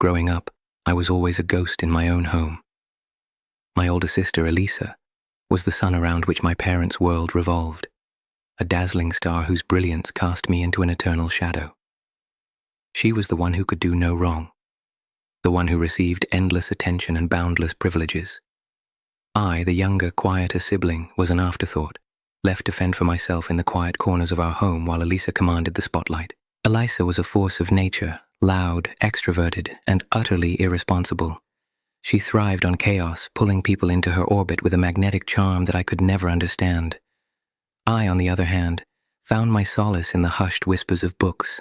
Growing up, I was always a ghost in my own home. My older sister, Elisa, was the sun around which my parents' world revolved, a dazzling star whose brilliance cast me into an eternal shadow. She was the one who could do no wrong, the one who received endless attention and boundless privileges. I, the younger, quieter sibling, was an afterthought, left to fend for myself in the quiet corners of our home while Elisa commanded the spotlight. Elisa was a force of nature, loud, extroverted, and utterly irresponsible. She thrived on chaos, pulling people into her orbit with a magnetic charm that I could never understand. I, on the other hand, found my solace in the hushed whispers of books,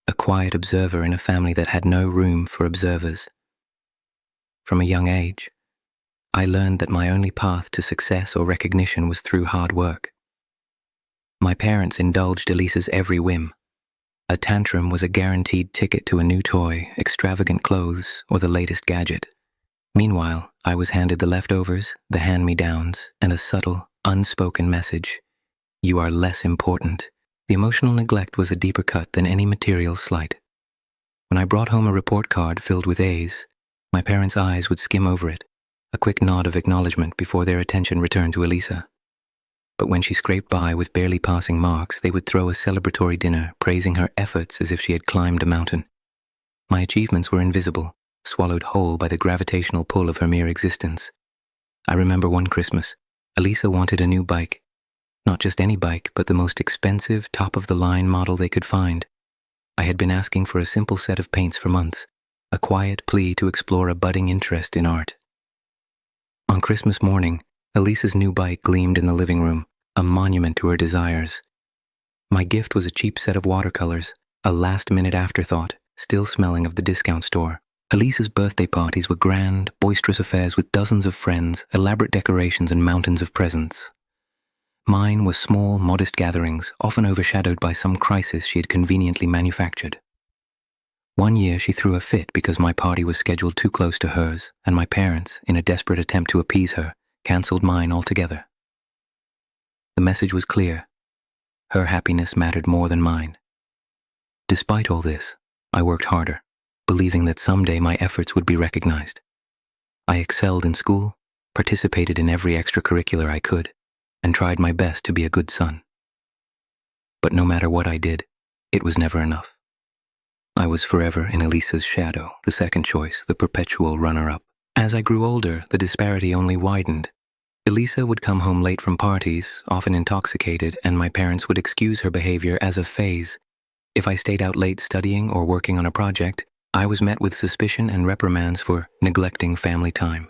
a quiet observer in a family that had no room for observers. From a young age, I learned that my only path to success or recognition was through hard work. My parents indulged Elisa's every whim. A tantrum was a guaranteed ticket to a new toy, extravagant clothes, or the latest gadget. Meanwhile, I was handed the leftovers, the hand-me-downs, and a subtle, unspoken message. You are less important. The emotional neglect was a deeper cut than any material slight. When I brought home a report card filled with A's, my parents' eyes would skim over it, a quick nod of acknowledgement before their attention returned to Elisa. But when she scraped by with barely passing marks, they would throw a celebratory dinner, praising her efforts as if she had climbed a mountain. My achievements were invisible, swallowed whole by the gravitational pull of her mere existence. I remember one Christmas, Elisa wanted a new bike. Not just any bike, but the most expensive, top-of-the-line model they could find. I had been asking for a simple set of paints for months, a quiet plea to explore a budding interest in art. On Christmas morning, Elisa's new bike gleamed in the living room, a monument to her desires. My gift was a cheap set of watercolors, a last-minute afterthought, still smelling of the discount store. Elisa's birthday parties were grand, boisterous affairs with dozens of friends, elaborate decorations, and mountains of presents. Mine were small, modest gatherings, often overshadowed by some crisis she had conveniently manufactured. One year she threw a fit because my party was scheduled too close to hers, and my parents, in a desperate attempt to appease her, cancelled mine altogether. The message was clear. Her happiness mattered more than mine. Despite all this, I worked harder, believing that someday my efforts would be recognized. I excelled in school, participated in every extracurricular I could, and tried my best to be a good son. But no matter what I did, it was never enough. I was forever in Elisa's shadow, the second choice, the perpetual runner-up. As I grew older, the disparity only widened. Elisa would come home late from parties, often intoxicated, and my parents would excuse her behavior as a phase. If I stayed out late studying or working on a project, I was met with suspicion and reprimands for neglecting family time.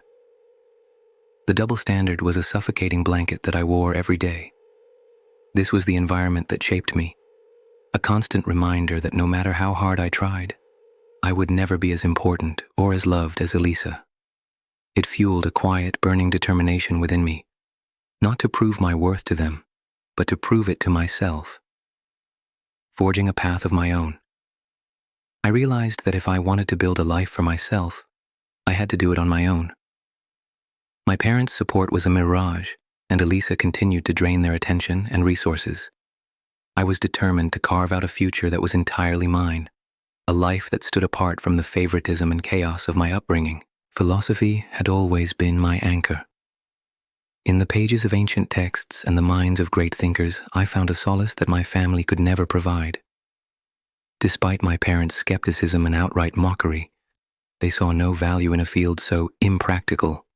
The double standard was a suffocating blanket that I wore every day. This was the environment that shaped me, a constant reminder that no matter how hard I tried, I would never be as important or as loved as Elisa. It fueled a quiet, burning determination within me, not to prove my worth to them, but to prove it to myself. Forging a path of my own. I realized that if I wanted to build a life for myself, I had to do it on my own. My parents' support was a mirage, and Elisa continued to drain their attention and resources. I was determined to carve out a future that was entirely mine, a life that stood apart from the favoritism and chaos of my upbringing. Philosophy had always been my anchor. In the pages of ancient texts and the minds of great thinkers, I found a solace that my family could never provide. Despite my parents' skepticism and outright mockery, they saw no value in a field so impractical.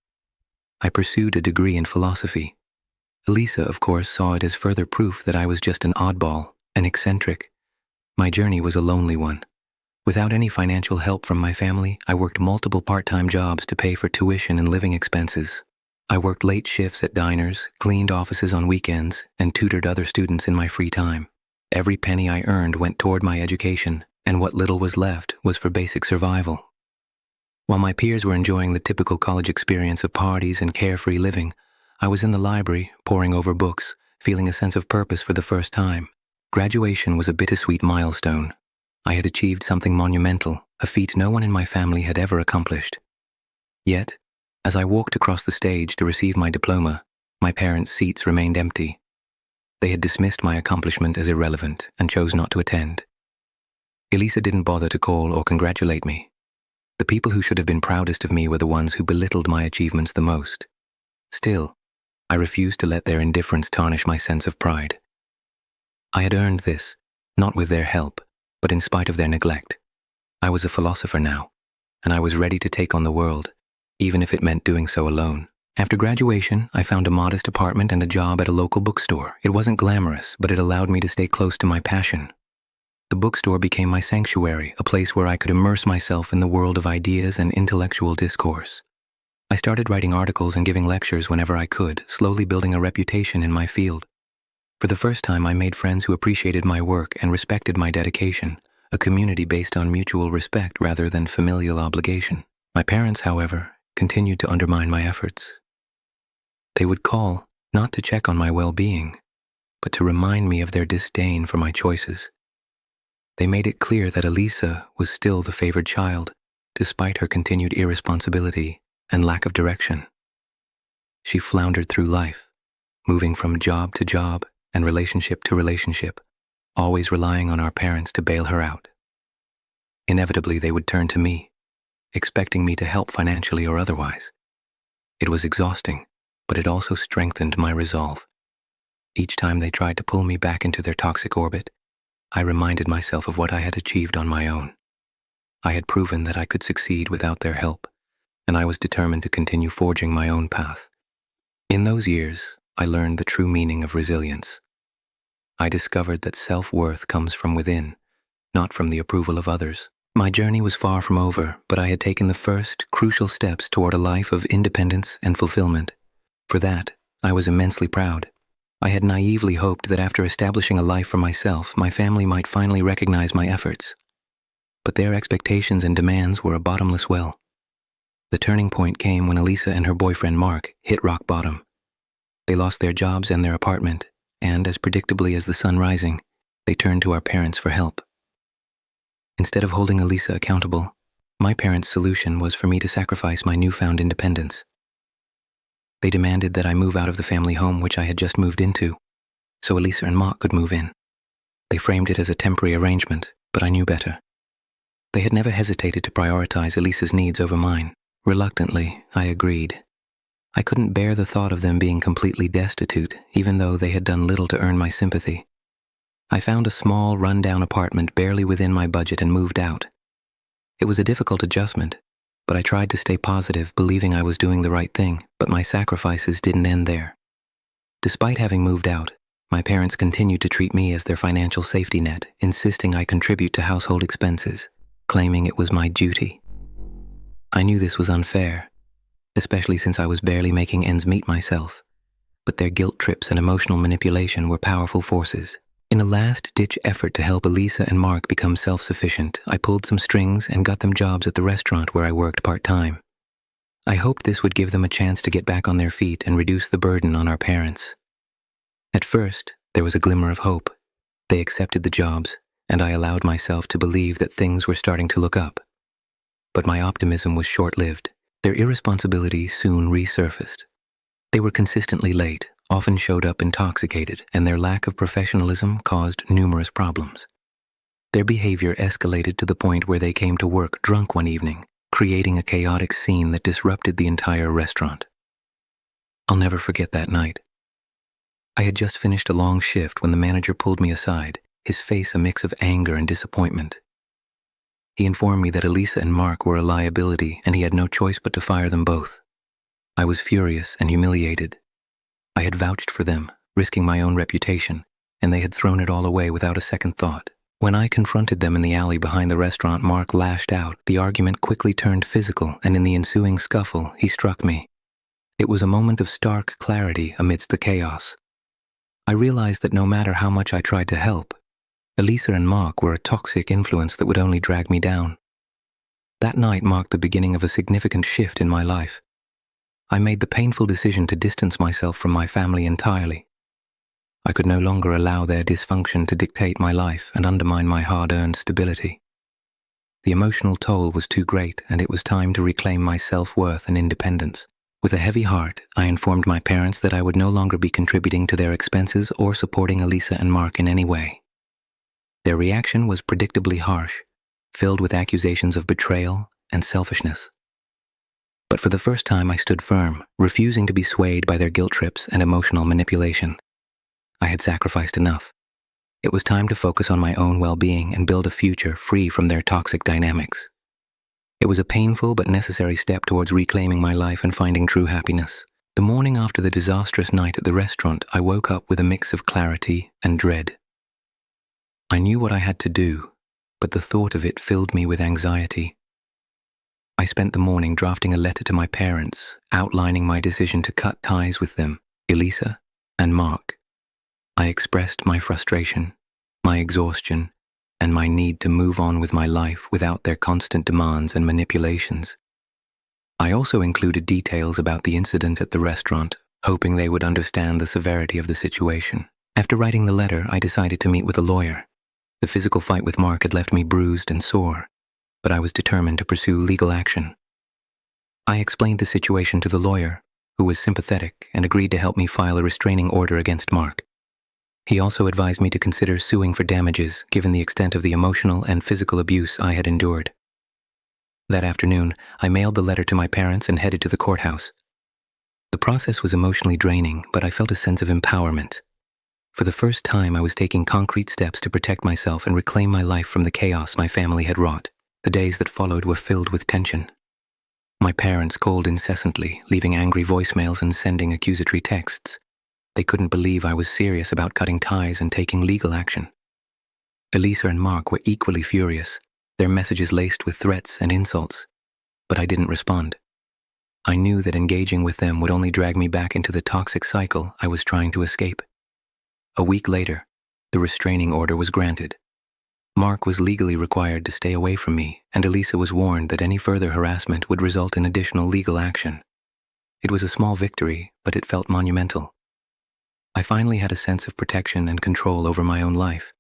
I pursued a degree in philosophy. Elisa, of course, saw it as further proof that I was just an oddball, an eccentric. My journey was a lonely one. Without any financial help from my family, I worked multiple part-time jobs to pay for tuition and living expenses. I worked late shifts at diners, cleaned offices on weekends, and tutored other students in my free time. Every penny I earned went toward my education, and what little was left was for basic survival. While my peers were enjoying the typical college experience of parties and carefree living, I was in the library, poring over books, feeling a sense of purpose for the first time. Graduation was a bittersweet milestone. I had achieved something monumental, a feat no one in my family had ever accomplished. Yet, as I walked across the stage to receive my diploma, my parents' seats remained empty. They had dismissed my accomplishment as irrelevant and chose not to attend. Elisa didn't bother to call or congratulate me. The people who should have been proudest of me were the ones who belittled my achievements the most. Still, I refused to let their indifference tarnish my sense of pride. I had earned this, not with their help, but in spite of their neglect. I was a philosopher now, and I was ready to take on the world, even if it meant doing so alone. After graduation, I found a modest apartment and a job at a local bookstore. It wasn't glamorous, but it allowed me to stay close to my passion. The bookstore became my sanctuary, a place where I could immerse myself in the world of ideas and intellectual discourse. I started writing articles and giving lectures whenever I could, slowly building a reputation in my field. For the first time, I made friends who appreciated my work and respected my dedication, a community based on mutual respect rather than familial obligation. My parents, however, continued to undermine my efforts. They would call, not to check on my well-being, but to remind me of their disdain for my choices. They made it clear that Elisa was still the favored child, despite her continued irresponsibility and lack of direction. She floundered through life, moving from job to job and relationship to relationship, always relying on our parents to bail her out. Inevitably, they would turn to me, expecting me to help financially or otherwise. It was exhausting, but it also strengthened my resolve. Each time they tried to pull me back into their toxic orbit, I reminded myself of what I had achieved on my own. I had proven that I could succeed without their help, and I was determined to continue forging my own path. In those years, I learned the true meaning of resilience. I discovered that self-worth comes from within, not from the approval of others. My journey was far from over, but I had taken the first, crucial steps toward a life of independence and fulfillment. For that, I was immensely proud. I had naively hoped that after establishing a life for myself, my family might finally recognize my efforts. But their expectations and demands were a bottomless well. The turning point came when Elisa and her boyfriend Mark hit rock bottom. They lost their jobs and their apartment, and as predictably as the sun rising, they turned to our parents for help. Instead of holding Elisa accountable, my parents' solution was for me to sacrifice my newfound independence. They demanded that I move out of the family home which I had just moved into, so Elisa and Mark could move in. They framed it as a temporary arrangement, but I knew better. They had never hesitated to prioritize Elisa's needs over mine. Reluctantly, I agreed. I couldn't bear the thought of them being completely destitute, even though they had done little to earn my sympathy. I found a small, run-down apartment barely within my budget and moved out. It was a difficult adjustment, but I tried to stay positive, believing I was doing the right thing, but my sacrifices didn't end there. Despite having moved out, my parents continued to treat me as their financial safety net, insisting I contribute to household expenses, claiming it was my duty. I knew this was unfair, especially since I was barely making ends meet myself, but their guilt trips and emotional manipulation were powerful forces. In a last-ditch effort to help Elisa and Mark become self-sufficient, I pulled some strings and got them jobs at the restaurant where I worked part-time. I hoped this would give them a chance to get back on their feet and reduce the burden on our parents. At first, there was a glimmer of hope. They accepted the jobs, and I allowed myself to believe that things were starting to look up. But my optimism was short-lived. Their irresponsibility soon resurfaced. They were consistently late, often showed up intoxicated, and their lack of professionalism caused numerous problems. Their behavior escalated to the point where they came to work drunk one evening, creating a chaotic scene that disrupted the entire restaurant. I'll never forget that night. I had just finished a long shift when the manager pulled me aside, his face a mix of anger and disappointment. He informed me that Elisa and Mark were a liability and he had no choice but to fire them both. I was furious and humiliated. I had vouched for them, risking my own reputation, and they had thrown it all away without a second thought. When I confronted them in the alley behind the restaurant, Mark lashed out. The argument quickly turned physical, and in the ensuing scuffle, he struck me. It was a moment of stark clarity amidst the chaos. I realized that no matter how much I tried to help, Elisa and Mark were a toxic influence that would only drag me down. That night marked the beginning of a significant shift in my life. I made the painful decision to distance myself from my family entirely. I could no longer allow their dysfunction to dictate my life and undermine my hard-earned stability. The emotional toll was too great, and it was time to reclaim my self-worth and independence. With a heavy heart, I informed my parents that I would no longer be contributing to their expenses or supporting Elisa and Mark in any way. Their reaction was predictably harsh, filled with accusations of betrayal and selfishness. But for the first time I stood firm, refusing to be swayed by their guilt trips and emotional manipulation. I had sacrificed enough. It was time to focus on my own well-being and build a future free from their toxic dynamics. It was a painful but necessary step towards reclaiming my life and finding true happiness. The morning after the disastrous night at the restaurant, I woke up with a mix of clarity and dread. I knew what I had to do, but the thought of it filled me with anxiety. I spent the morning drafting a letter to my parents, outlining my decision to cut ties with them, Elisa and Mark. I expressed my frustration, my exhaustion, and my need to move on with my life without their constant demands and manipulations. I also included details about the incident at the restaurant, hoping they would understand the severity of the situation. After writing the letter, I decided to meet with a lawyer. The physical fight with Mark had left me bruised and sore, but I was determined to pursue legal action. I explained the situation to the lawyer, who was sympathetic and agreed to help me file a restraining order against Mark. He also advised me to consider suing for damages given the extent of the emotional and physical abuse I had endured. That afternoon, I mailed the letter to my parents and headed to the courthouse. The process was emotionally draining, but I felt a sense of empowerment. For the first time, I was taking concrete steps to protect myself and reclaim my life from the chaos my family had wrought. The days that followed were filled with tension. My parents called incessantly, leaving angry voicemails and sending accusatory texts. They couldn't believe I was serious about cutting ties and taking legal action. Elisa and Mark were equally furious, their messages laced with threats and insults, but I didn't respond. I knew that engaging with them would only drag me back into the toxic cycle I was trying to escape. A week later, the restraining order was granted. Mark was legally required to stay away from me, and Elisa was warned that any further harassment would result in additional legal action. It was a small victory, but it felt monumental. I finally had a sense of protection and control over my own life.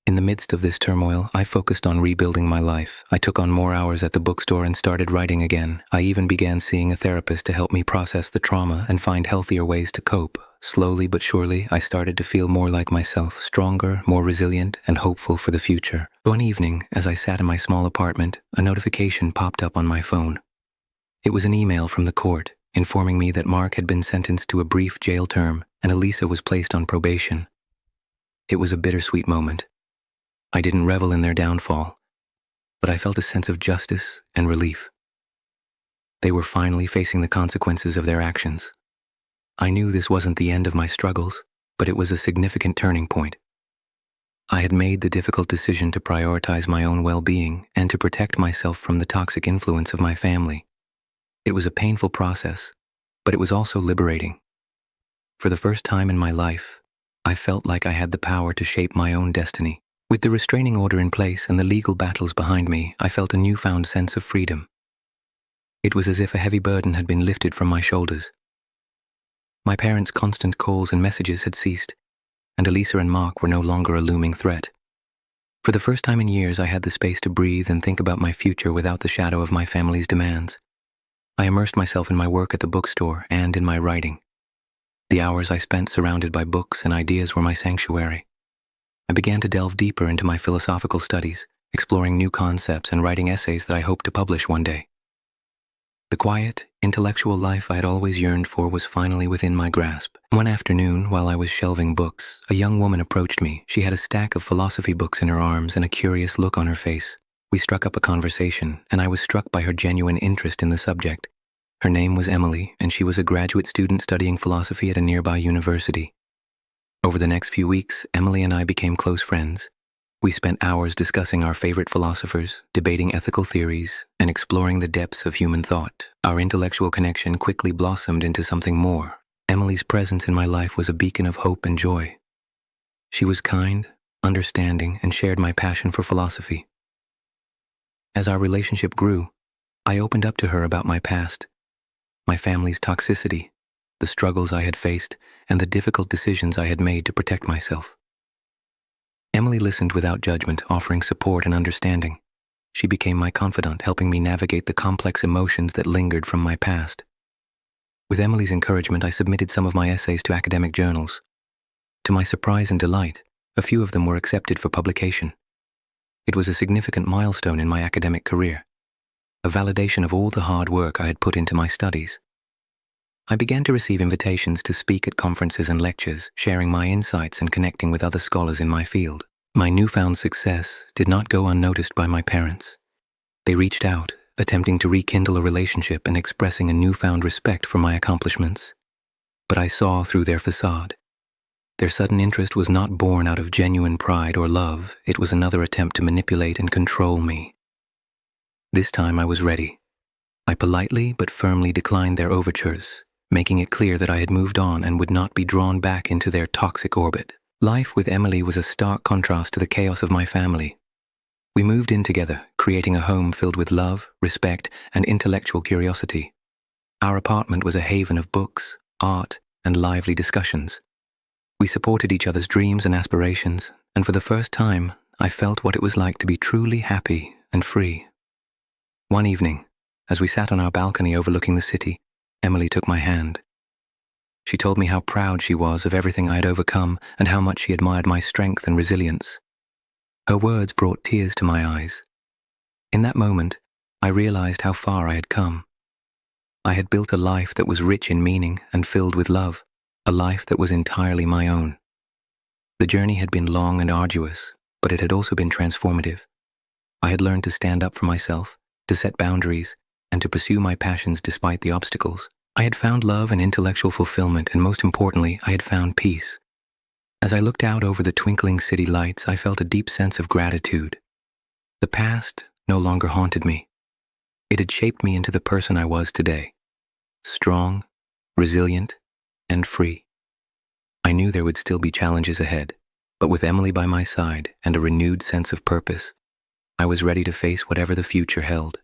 In the midst of this turmoil, I focused on rebuilding my life. I took on more hours at the bookstore and started writing again. I even began seeing a therapist to help me process the trauma and find healthier ways to cope. Slowly but surely, I started to feel more like myself, stronger, more resilient, and hopeful for the future. One evening, as I sat in my small apartment, a notification popped up on my phone. It was an email from the court, informing me that Mark had been sentenced to a brief jail term and Elisa was placed on probation. It was a bittersweet moment. I didn't revel in their downfall, but I felt a sense of justice and relief. They were finally facing the consequences of their actions. I knew this wasn't the end of my struggles, but it was a significant turning point. I had made the difficult decision to prioritize my own well-being and to protect myself from the toxic influence of my family. It was a painful process, but it was also liberating. For the first time in my life, I felt like I had the power to shape my own destiny. With the restraining order in place and the legal battles behind me, I felt a newfound sense of freedom. It was as if a heavy burden had been lifted from my shoulders. My parents' constant calls and messages had ceased, and Elisa and Mark were no longer a looming threat. For the first time in years, I had the space to breathe and think about my future without the shadow of my family's demands. I immersed myself in my work at the bookstore and in my writing. The hours I spent surrounded by books and ideas were my sanctuary. I began to delve deeper into my philosophical studies, exploring new concepts and writing essays that I hoped to publish one day. The quiet, intellectual life I had always yearned for was finally within my grasp. One afternoon, while I was shelving books, a young woman approached me. She had a stack of philosophy books in her arms and a curious look on her face. We struck up a conversation, and I was struck by her genuine interest in the subject. Her name was Emily, and she was a graduate student studying philosophy at a nearby university. Over the next few weeks, Emily and I became close friends. We spent hours discussing our favorite philosophers, debating ethical theories, and exploring the depths of human thought. Our intellectual connection quickly blossomed into something more. Emily's presence in my life was a beacon of hope and joy. She was kind, understanding, and shared my passion for philosophy. As our relationship grew, I opened up to her about my past, my family's toxicity, the struggles I had faced, and the difficult decisions I had made to protect myself. Emily listened without judgment, offering support and understanding. She became my confidant, helping me navigate the complex emotions that lingered from my past. With Emily's encouragement, I submitted some of my essays to academic journals. To my surprise and delight, a few of them were accepted for publication. It was a significant milestone in my academic career. a validation of all the hard work I had put into my studies. I began to receive invitations to speak at conferences and lectures, sharing my insights and connecting with other scholars in my field. My newfound success did not go unnoticed by my parents. They reached out, attempting to rekindle a relationship and expressing a newfound respect for my accomplishments. But I saw through their facade. Their sudden interest was not born out of genuine pride or love. It was another attempt to manipulate and control me. This time I was ready. I politely but firmly declined their overtures, making it clear that I had moved on and would not be drawn back into their toxic orbit. Life with Emily was a stark contrast to the chaos of my family. We moved in together, creating a home filled with love, respect, and intellectual curiosity. Our apartment was a haven of books, art, and lively discussions. We supported each other's dreams and aspirations, and for the first time, I felt what it was like to be truly happy and free. One evening, as we sat on our balcony overlooking the city, Emily took my hand. She told me how proud she was of everything I had overcome and how much she admired my strength and resilience. Her words brought tears to my eyes. In that moment, I realized how far I had come. I had built a life that was rich in meaning and filled with love, a life that was entirely my own. The journey had been long and arduous, but it had also been transformative. I had learned to stand up for myself, to set boundaries, and to pursue my passions despite the obstacles. I had found love and intellectual fulfillment, and most importantly, I had found peace. As I looked out over the twinkling city lights, I felt a deep sense of gratitude. The past no longer haunted me. It had shaped me into the person I was today, strong, resilient, and free. I knew there would still be challenges ahead, but with Emily by my side and a renewed sense of purpose, I was ready to face whatever the future held.